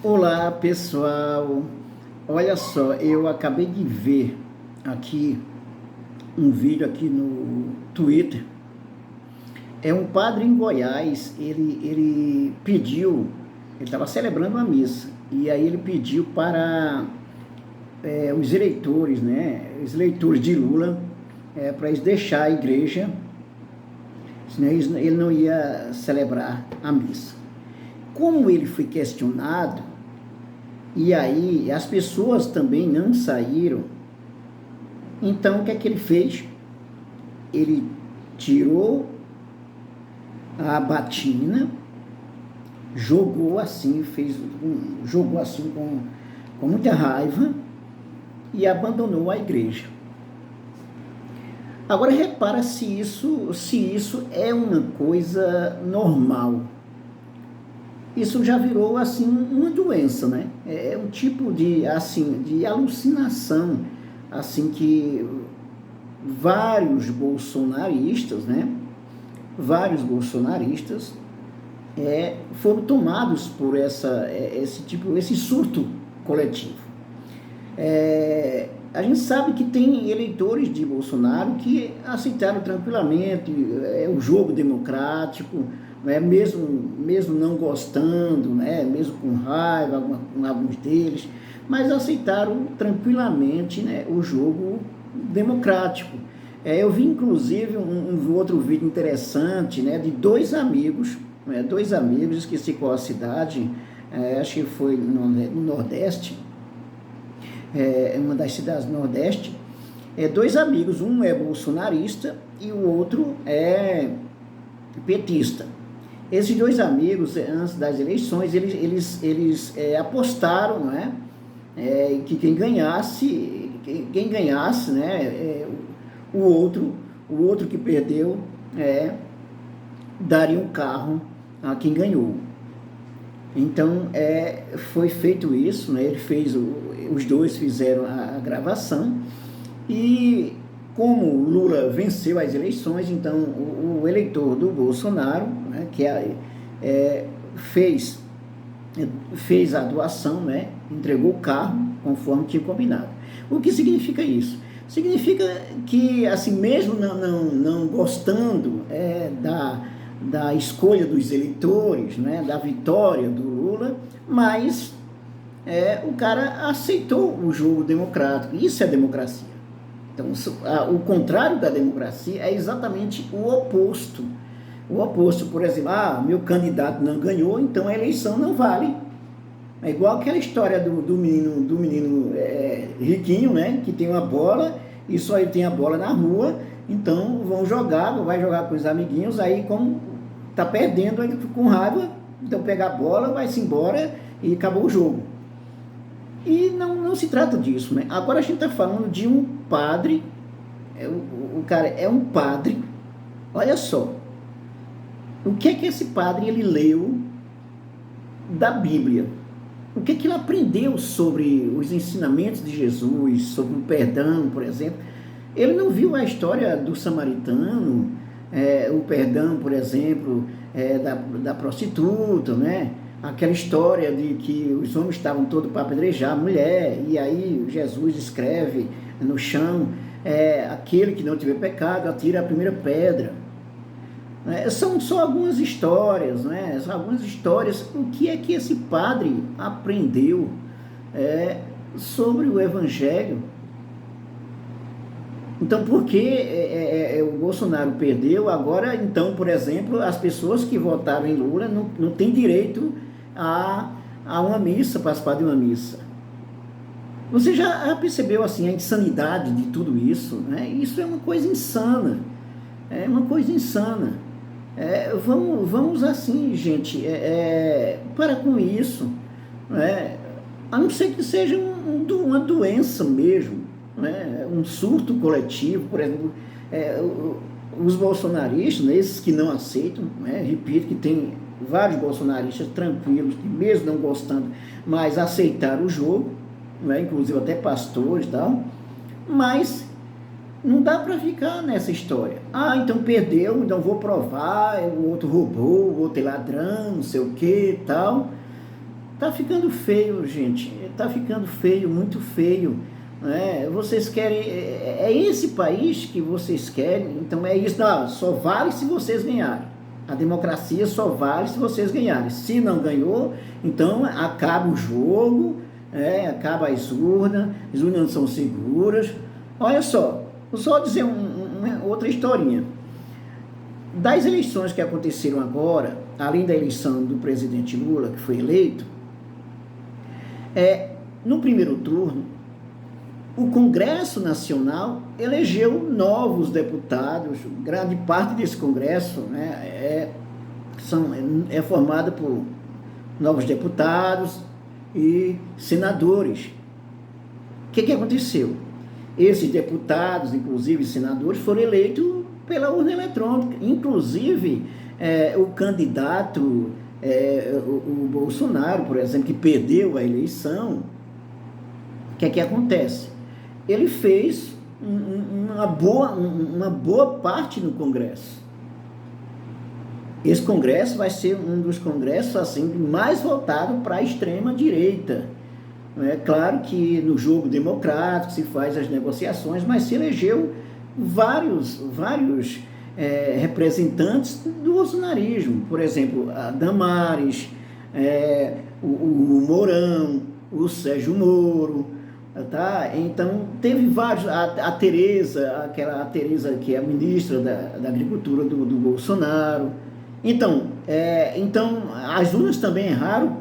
Olá pessoal, olha só, eu acabei de ver aqui um vídeo aqui no Twitter. É um padre em Goiás, ele pediu, ele estava celebrando uma missa, e aí ele pediu para os eleitores, né, os eleitores de Lula, para eles deixar a igreja, senão ele não ia celebrar a missa. Como ele foi questionado, e aí as pessoas também não saíram, então o que é que ele fez? Ele tirou a batina, jogou assim, jogou assim com muita raiva e abandonou a igreja. Agora repara se isso é uma coisa normal. Isso já virou, assim, uma doença, né? É um tipo de, assim, de alucinação, assim, que vários bolsonaristas, né? Vários bolsonaristas foram tomados por esse surto coletivo. A gente sabe que tem eleitores de Bolsonaro que aceitaram tranquilamente o jogo democrático, né, mesmo não gostando, né, mesmo com raiva, com alguns deles, mas aceitaram tranquilamente, né, o jogo democrático. Eu vi inclusive um outro vídeo interessante, né, de dois amigos, esqueci qual a cidade, acho que foi no Nordeste, uma das cidades do Nordeste, dois amigos, um é bolsonarista e o outro é petista. Esses dois amigos, antes das eleições, eles apostaram, né, que quem ganhasse, né, o outro que perdeu, daria um carro a quem ganhou. Então, foi feito isso, né, os dois fizeram a gravação, e como Lula venceu as eleições, então o eleitor do Bolsonaro, né, que fez a doação, né, entregou o carro conforme tinha combinado. O que significa isso? Significa que, assim, mesmo não gostando da escolha dos eleitores, né, da vitória do Lula, mas o cara aceitou o jogo democrático. Isso é democracia. Então, o contrário da democracia é exatamente o oposto. O oposto, por exemplo, meu candidato não ganhou, então a eleição não vale. É igual aquela história do menino riquinho, né, que tem uma bola e só ele tem a bola na rua, então vai jogar com os amiguinhos, aí como tá perdendo, ele fica com raiva, então pega a bola, vai-se embora e acabou o jogo. E não se trata disso, né? Agora a gente está falando de um padre, o cara é um padre, olha só, o que é que esse padre ele leu da Bíblia? O que é que ele aprendeu sobre os ensinamentos de Jesus, sobre o perdão, por exemplo? Ele não viu a história do samaritano, o perdão, por exemplo, da prostituta, né? Aquela história de que os homens estavam todos para apedrejar a mulher, e aí Jesus escreve no chão, aquele que não tiver pecado, atira a primeira pedra. São só algumas histórias, né? São algumas histórias. O que é que esse padre aprendeu sobre o Evangelho? Então, por que o Bolsonaro perdeu? Agora, então, por exemplo, as pessoas que votaram em Lula não têm direito a uma missa, participar de uma missa. Você já percebeu, assim, a insanidade de tudo isso, né? Isso é uma coisa insana. É uma coisa insana. Vamos assim, gente, para com isso. A não ser que seja uma doença mesmo, né? Um surto coletivo, por exemplo, os bolsonaristas, né, esses que não aceitam, né? Repito que tem vários bolsonaristas tranquilos, que mesmo não gostando, mas aceitaram o jogo, né? Inclusive até pastores e tal, mas não dá para ficar nessa história. Então perdeu, então vou provar, o outro roubou, o outro é ladrão, não sei o que e tal. Tá ficando feio, gente. Tá ficando feio, muito feio. Né? Vocês querem... É esse país que vocês querem? Então é isso. Não, só vale se vocês ganharem. A democracia só vale se vocês ganharem. Se não ganhou, então acaba o jogo, acaba as urnas não são seguras. Olha só, vou só dizer uma outra historinha. Das eleições que aconteceram agora, além da eleição do presidente Lula, que foi eleito, no primeiro turno, o Congresso Nacional elegeu novos deputados. Grande parte desse Congresso, né, é formada por novos deputados e senadores. O que aconteceu? Esses deputados, inclusive senadores, foram eleitos pela urna eletrônica. Inclusive, o candidato, o Bolsonaro, por exemplo, que perdeu a eleição, o que acontece? Ele fez uma boa parte no Congresso. Esse Congresso vai ser um dos congressos assim, mais voltado para a extrema-direita. É claro que no jogo democrático se faz as negociações, mas se elegeu vários representantes do bolsonarismo. Por exemplo, a Damares, o Mourão, o Sérgio Moro. Tá? Então, teve vários, a Tereza, a Tereza que é a ministra da Agricultura do Bolsonaro. Então, as urnas também erraram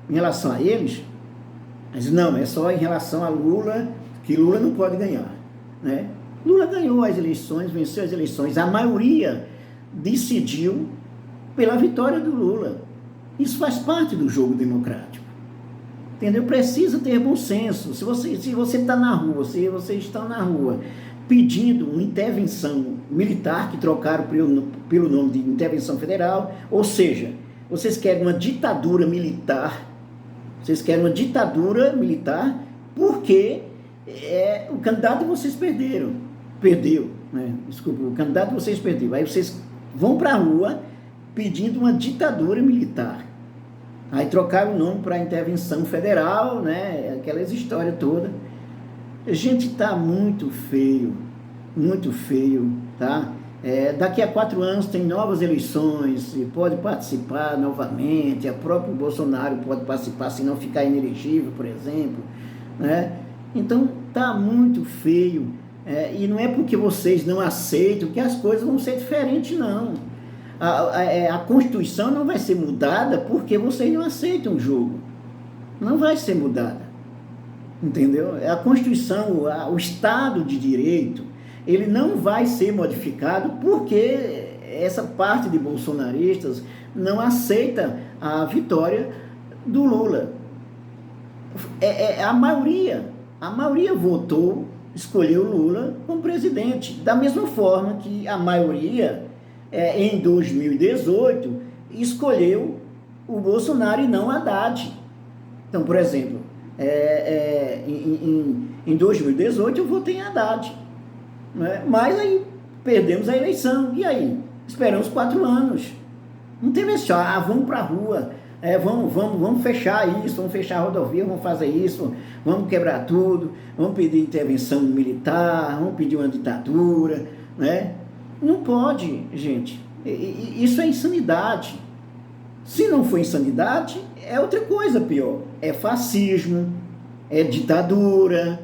em relação a eles, mas não, é só em relação a Lula, que Lula não pode ganhar. Né? Lula ganhou as eleições, venceu as eleições, a maioria decidiu pela vitória do Lula. Isso faz parte do jogo democrático. Entendeu? Precisa ter bom senso. Se você está na rua, se vocês estão na rua pedindo uma intervenção militar, que trocaram pelo nome de intervenção federal, ou seja, vocês querem uma ditadura militar, porque o candidato vocês perdeu, né? Desculpa, o candidato vocês perdeu. Aí vocês vão para a rua pedindo uma ditadura militar. Aí trocaram o nome para intervenção federal, né? Aquelas histórias todas. Gente, tá muito feio, tá? Daqui a 4 anos tem novas eleições, pode participar novamente, a próprio Bolsonaro pode participar se não ficar inelegível, por exemplo, né? Então tá muito feio, e não é porque vocês não aceitam que as coisas vão ser diferentes, não. A Constituição não vai ser mudada porque vocês não aceitam o jogo. Não vai ser mudada. Entendeu? A Constituição, o Estado de Direito, ele não vai ser modificado porque essa parte de bolsonaristas não aceita a vitória do Lula. A maioria votou, escolheu o Lula como presidente. Da mesma forma que a maioria... em 2018, escolheu o Bolsonaro e não Haddad. Então, por exemplo, em 2018 eu votei em Haddad, né? Mas aí perdemos a eleição, e aí? Esperamos 4 anos. Não teve assim, vamos para a rua, vamos fechar isso, vamos fechar a rodovia, vamos fazer isso, vamos quebrar tudo, vamos pedir intervenção militar, vamos pedir uma ditadura, né? Não pode, gente. Isso é insanidade. Se não for insanidade, é outra coisa pior. É fascismo, é ditadura,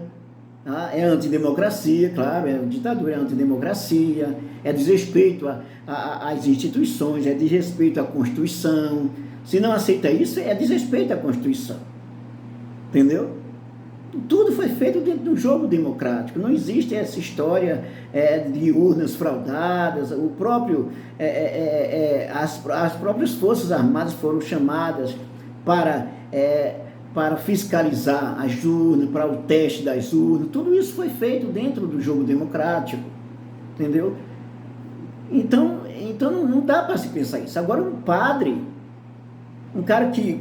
tá? É antidemocracia, claro, é ditadura, é antidemocracia, é desrespeito às instituições, é desrespeito à Constituição. Se não aceita isso, é desrespeito à Constituição. Entendeu? Tudo foi feito dentro do jogo democrático. Não existe essa história de urnas fraudadas. As próprias Forças Armadas foram chamadas para fiscalizar as urnas, para o teste das urnas. Tudo isso foi feito dentro do jogo democrático. Entendeu? Então não dá para se pensar isso. Agora, um padre, um cara que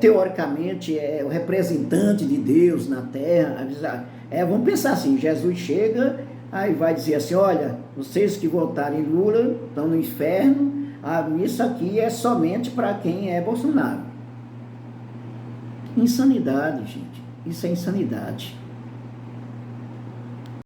teoricamente é o representante de Deus na terra, vamos pensar assim, Jesus chega, aí vai dizer assim, olha, vocês que votarem em Lula estão no inferno, isso aqui é somente para quem é Bolsonaro. Insanidade, gente. Isso é insanidade.